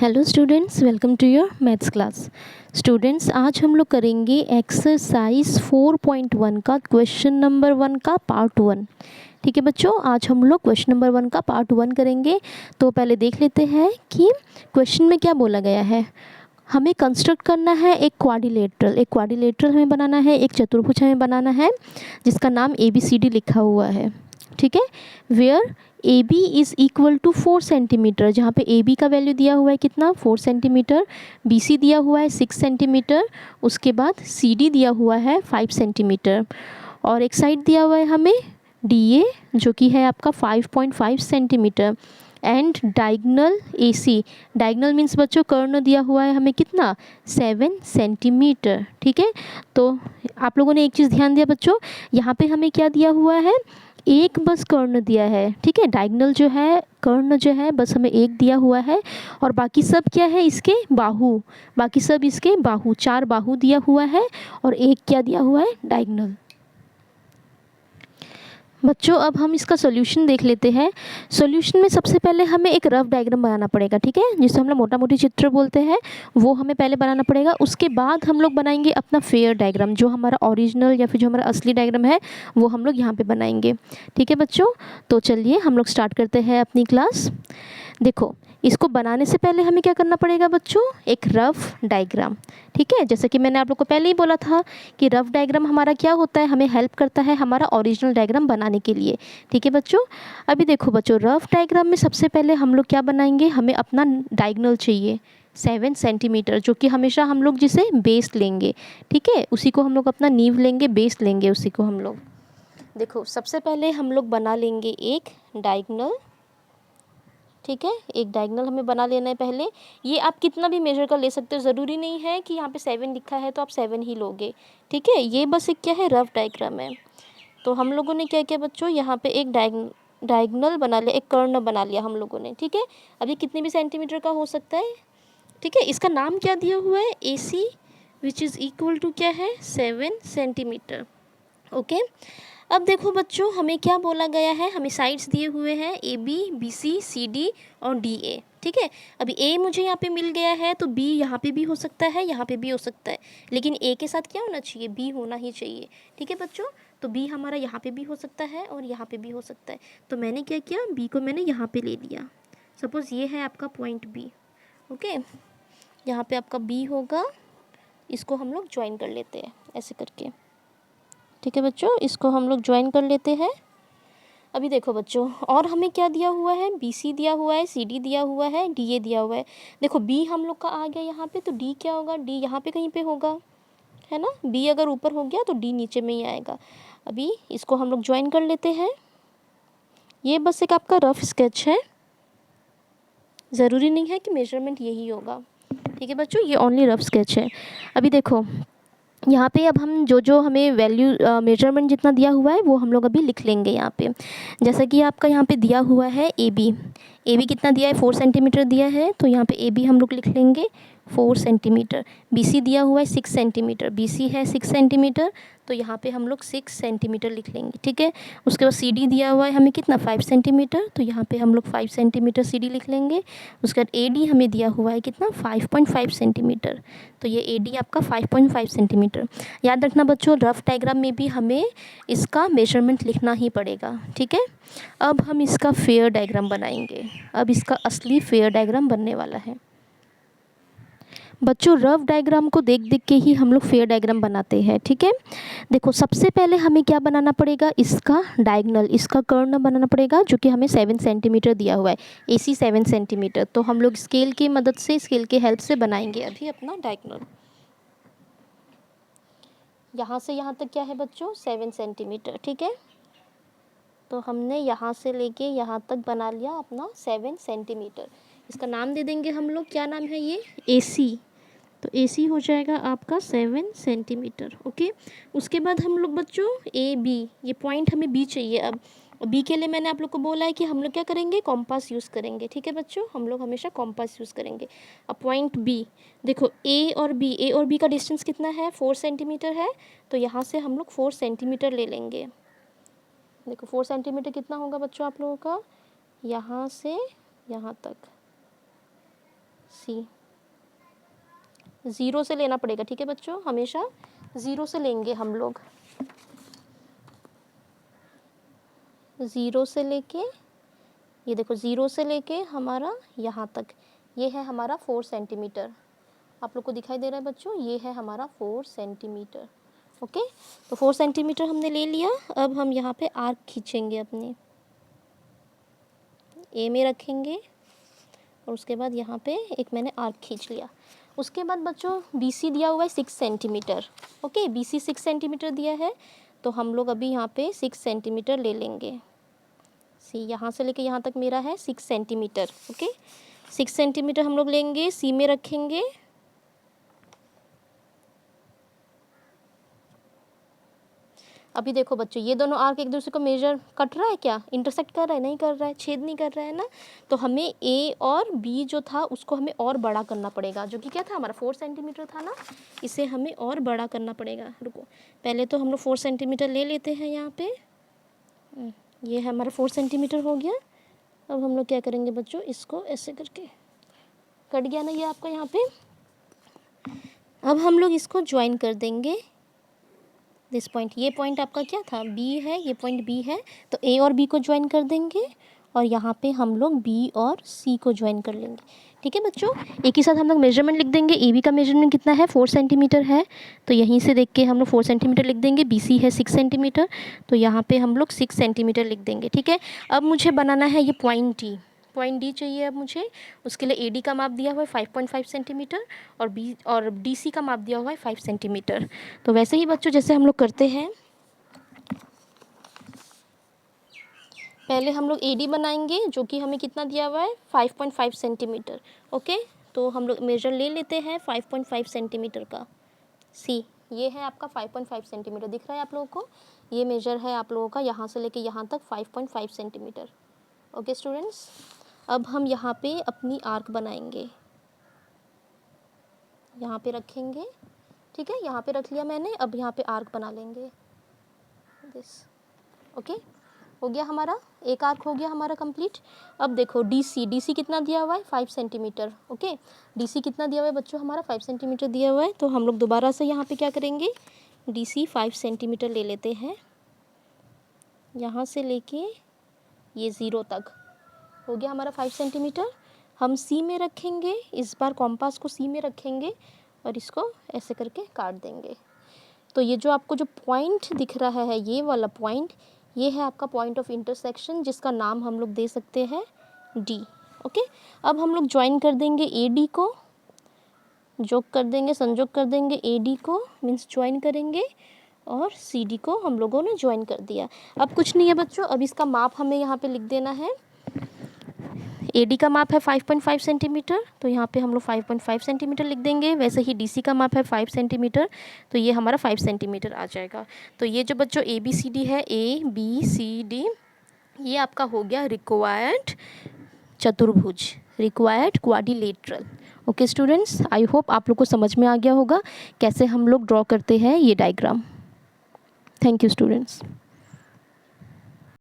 Hello students, welcome to your maths class. Students, आज हम लोग करेंगे एक्सरसाइज 4.1 का क्वेश्चन नंबर 1 का पार्ट 1। ठीक है बच्चों, आज हम लोग क्वेश्चन नंबर 1 का पार्ट 1 करेंगे। तो पहले देख लेते हैं कि क्वेश्चन में क्या बोला गया है। हमें कंस्ट्रक्ट करना है एक क्वाड्रिलेटरल हमें बनाना है, एक चतुर्भुज हमें बनाना है जिसका नाम ABCD लिखा हुआ है। ठीक है, where AB is equal to 4 centimetre, जहाँ पे AB का वैल्यू दिया हुआ है कितना 4 सेंटीमीटर, BC दिया हुआ है 6 सेंटीमीटर, उसके बाद CD दिया हुआ है 5 सेंटीमीटर, और एक साइड दिया हुआ है हमें DA जो कि है आपका 5.5 centimetre, and diagonal AC, diagonal means बच्चों कर्ण दिया हुआ है हमें कितना 7 सेंटीमीटर। ठीक है, तो आप लोगों ने एक चीज़ ध्यान दिया बच्चों, यहाँ पे हमें क्या दिया हुआ है, एक बस कर्ण दिया है। ठीक है, डायगनल जो है कर्ण जो है बस हमें एक दिया हुआ है, और बाकी सब क्या है इसके बाहु, बाकी सब इसके बाहु, 4 बाहु दिया हुआ है और एक क्या दिया हुआ है डायगनल। बच्चों अब हम इसका सॉल्यूशन देख लेते हैं। सॉल्यूशन में सबसे पहले हमें एक रफ डायग्राम बनाना पड़ेगा। ठीक है, जिसे हम लोग मोटा मोटी चित्र बोलते हैं, वो हमें पहले बनाना पड़ेगा। उसके बाद हम लोग बनाएंगे अपना फेयर डायग्राम, जो हमारा ओरिजिनल या फिर जो हमारा असली डायग्राम है वो हम लोग यहाँ पे बनाएंगे। ठीक है बच्चों, तो चलिए हम लोग स्टार्ट करते हैं अपनी क्लास। देखो, इसको बनाने से पहले हमें क्या करना पड़ेगा बच्चों, एक रफ डायग्राम। ठीक है, जैसे कि मैंने आप लोग को पहले ही बोला था कि रफ डायग्राम हमारा क्या होता है, हमें हेल्प करता है हमारा ओरिजिनल डायग्राम बनाने के लिए। ठीक है बच्चों, अभी देखो बच्चों, रफ डायग्राम में सबसे पहले हम लोग क्या बनाएंगे, हमें अपना डायगोनल चाहिए 7 सेंटीमीटर, जो कि हमेशा हम लोग जिसे बेस लेंगे। ठीक है, उसी को हम लोग अपना नींव लेंगे, बेस लेंगे उसी को हम लोग। देखो सबसे पहले हम लोग बना लेंगे एक डायगोनल। ठीक है, एक डायगोनल हमें बना लेना है पहले। ये आप कितना भी मेजर कर ले सकते हो, ज़रूरी नहीं है कि यहाँ पे 7 लिखा है तो आप 7 ही लोगे। ठीक है, ये बस एक क्या है, रफ डायग्राम है। तो हम लोगों ने क्या किया बच्चों, यहाँ पे एक डायगोनल बना लिया, एक कर्ण बना लिया हम लोगों ने। ठीक है, अब ये कितने भी सेंटीमीटर का हो सकता है। ठीक है, इसका नाम क्या दिया हुआ है, AC, which is equal to क्या है 7 सेंटीमीटर। ओके, अब देखो बच्चों, हमें क्या बोला गया है, हमें साइड्स दिए हुए हैं AB, BC, CD और DA। ठीक है, अभी A मुझे यहाँ पे मिल गया है तो B यहाँ पे भी हो सकता है, यहाँ पे भी हो सकता है, लेकिन A के साथ क्या होना चाहिए, B होना ही चाहिए। ठीक है बच्चों, तो B हमारा यहाँ पे भी हो सकता है और यहाँ पे भी हो सकता है। तो मैंने क्या किया, B को मैंने यहाँ पे ले लिया। सपोज़ ये है आपका पॉइंट B। ओके, यहाँ पे आपका B होगा, इसको हम लोग ज्वाइन कर लेते हैं ऐसे करके। ठीक है बच्चों, इसको हम लोग ज्वाइन कर लेते हैं। अभी देखो बच्चों, और हमें क्या दिया हुआ है, BC दिया हुआ है, CD दिया हुआ है, DA दिया हुआ है। देखो B हम लोग का आ गया यहाँ पे, तो D क्या होगा, D यहाँ पे कहीं पे होगा, है ना। B अगर ऊपर हो गया तो D नीचे में ही आएगा। अभी इसको हम लोग ज्वाइन कर लेते हैं। ये बस एक आपका रफ स्केच है, ज़रूरी नहीं है कि मेजरमेंट यही होगा। ठीक है बच्चों, ये ओनली रफ स्केच है। अभी देखो यहाँ पे अब हम जो जो हमें वैल्यू मेजरमेंट जितना दिया हुआ है वो हम लोग अभी लिख लेंगे यहाँ पे। जैसा कि आपका यहाँ पे दिया हुआ है AB कितना दिया है, 4 सेंटीमीटर दिया है, तो यहाँ पे AB हम लोग लिख लेंगे 4 सेंटीमीटर। BC दिया हुआ है 6 सेंटीमीटर, BC है 6 सेंटीमीटर, तो यहाँ पे हम लोग 6 सेंटीमीटर लिख लेंगे। ठीक है, उसके बाद CD दिया हुआ है हमें कितना 5 सेंटीमीटर, तो यहाँ पे हम लोग 5 सेंटीमीटर CD लिख लेंगे। उसके बाद AD हमें दिया हुआ है कितना 5.5 सेंटीमीटर, तो ये AD आपका 5.5 सेंटीमीटर। याद रखना बच्चों, रफ डायग्राम में भी हमें इसका मेजरमेंट लिखना ही पड़ेगा। ठीक है, अब हम इसका फेयर डायग्राम बनाएंगे। अब इसका असली फेयर डायग्राम बनने वाला है। बच्चों रफ डायग्राम को देख देख के ही हम लोग फेयर डायग्राम बनाते हैं। ठीक है, देखो सबसे पहले हमें क्या बनाना पड़ेगा, इसका डायगोनल, इसका कर्ण बनाना पड़ेगा, जो कि हमें 7 सेंटीमीटर दिया हुआ है, AC 7 सेंटीमीटर। तो हम लोग स्केल की मदद से, स्केल के हेल्प से बनाएंगे अभी अपना डायगोनल। यहाँ से यहाँ तक क्या है बच्चों 7 सेंटीमीटर। ठीक है, तो हमने यहाँ से लेके यहाँ तक बना लिया अपना 7 सेंटीमीटर। इसका नाम दे देंगे हम लोग, क्या नाम है ये, AC। तो AC हो जाएगा आपका 7 सेंटीमीटर। ओके, उसके बाद हम लोग बच्चों AB, ये पॉइंट हमें B चाहिए। अब B के लिए मैंने आप लोग को बोला है कि हम लोग क्या करेंगे, कॉम्पास यूज़ करेंगे। ठीक है बच्चों, हम लोग हमेशा कॉम्पास यूज़ करेंगे। अब पॉइंट B, देखो A और B का डिस्टेंस कितना है, 4 सेंटीमीटर है, तो यहाँ से हम लोग 4 सेंटीमीटर ले लेंगे। देखो 4 सेंटीमीटर कितना होगा बच्चों आप लोगों का, यहाँ से यहाँ तक सी, 0 से लेना पड़ेगा, ठीक है बच्चों, हमेशा 0 से लेंगे हम लोग। 0 से लेके, ये देखो 0 से लेके हमारा यहाँ तक, ये है हमारा 4 सेंटीमीटर। आप लोग को दिखाई दे रहा है बच्चों, ये है हमारा 4 सेंटीमीटर। ओके, तो 4 सेंटीमीटर हमने ले लिया। अब हम यहाँ पे आर्क खींचेंगे, अपने ए में रखेंगे और उसके बाद यहाँ पे एक मैंने आर्क खींच लिया। उसके बाद बच्चों BC दिया हुआ है 6 सेंटीमीटर। ओके, BC 6 सेंटीमीटर दिया है, तो हम लोग अभी यहाँ पे 6 सेंटीमीटर ले लेंगे। सी, यहाँ से लेके यहाँ तक मेरा है 6 सेंटीमीटर। ओके, 6 सेंटीमीटर हम लोग लेंगे, सी में रखेंगे। अभी देखो बच्चों, ये दोनों आर्क एक दूसरे को मेजर कट रहा है क्या, इंटरसेक्ट कर रहा है, नहीं कर रहा है, छेद नहीं कर रहा है ना। तो हमें ए और बी जो था उसको हमें और बड़ा करना पड़ेगा, जो कि क्या था हमारा 4 सेंटीमीटर था ना, इसे हमें और बड़ा करना पड़ेगा। रुको, पहले तो हम लोग 4 सेंटीमीटर ले लेते हैं यहाँ पे। ये है हमारा 4 सेंटीमीटर हो गया। अब हम लोग क्या करेंगे बच्चों, इसको ऐसे करके, कट गया ना ये आपका यहाँ पे। अब हम लोग इसको ज्वाइन कर देंगे, दिस पॉइंट, ये पॉइंट आपका क्या था, बी है, ये पॉइंट बी है, तो ए और बी को ज्वाइन कर देंगे और यहाँ पे हम लोग बी और सी को ज्वाइन कर लेंगे। ठीक है बच्चों, एक ही साथ हम लोग मेजरमेंट लिख देंगे। ए बी का मेजरमेंट कितना है, 4 सेंटीमीटर है, तो यहीं से देख के हम लोग 4 सेंटीमीटर लिख देंगे। बी सी है 6 सेंटीमीटर, तो यहाँ पे हम लोग 6 सेंटीमीटर लिख देंगे। ठीक है, अब मुझे बनाना है ये पॉइंट डी, पॉइंट डी चाहिए अब मुझे। उसके लिए AD का माप दिया हुआ है 5.5 सेंटीमीटर और DC का माप दिया हुआ है 5 सेंटीमीटर। तो वैसे ही बच्चों जैसे हम लोग करते हैं, पहले हम लोग AD बनाएंगे, जो कि हमें कितना दिया हुआ है 5.5 सेंटीमीटर। ओके, तो हम लोग मेजर ले लेते हैं 5.5 सेंटीमीटर का। सी, ये है आपका 5.5 सेंटीमीटर, दिख रहा है आप लोगों को, ये मेजर है आप लोगों का यहाँ से लेके यहाँ तक 5.5 सेंटीमीटर। ओके स्टूडेंट्स, अब हम यहाँ पे अपनी आर्क बनाएंगे, यहाँ पे रखेंगे। ठीक है, यहाँ पे रख लिया मैंने, अब यहाँ पे आर्क बना लेंगे, दिस। ओके, हो गया हमारा, एक आर्क हो गया हमारा कंप्लीट। अब देखो DC कितना दिया हुआ है 5 सेंटीमीटर। ओके, DC कितना दिया हुआ है बच्चों, हमारा 5 सेंटीमीटर दिया हुआ है, तो हम लोग दोबारा से यहाँ पे क्या करेंगे, DC 5 सेंटीमीटर ले लेते हैं, यहाँ से लेके ये 0 तक हो गया हमारा 5 सेंटीमीटर। हम सी में रखेंगे, इस बार कॉम्पास को सी में रखेंगे और इसको ऐसे करके काट देंगे। तो ये जो आपको जो पॉइंट दिख रहा है, ये वाला पॉइंट, ये है आपका पॉइंट ऑफ इंटरसेक्शन, जिसका नाम हम लोग दे सकते हैं D। ओके, अब हम लोग ज्वाइन कर देंगे AD को, जोक कर देंगे, संजोग कर देंगे AD को, मीन्स ज्वाइन करेंगे, और CD को हम लोगों ने ज्वाइन कर दिया। अब कुछ नहीं है बच्चों, अब इसका माप हमें यहाँ पे लिख देना है। AD का माप है 5.5 सेंटीमीटर, तो यहाँ पे हम लोग 5.5 सेंटीमीटर लिख देंगे। वैसे ही DC का माप है 5 सेंटीमीटर, तो ये हमारा 5 सेंटीमीटर आ जाएगा। तो ये जो बच्चों ABCD है, ABCD, ये आपका हो गया रिक्वायर्ड चतुर्भुज, required quadrilateral. Okay students, I hope आप लोग को समझ में आ गया होगा कैसे हम लोग ड्रॉ करते हैं ये डायग्राम। Thank you students.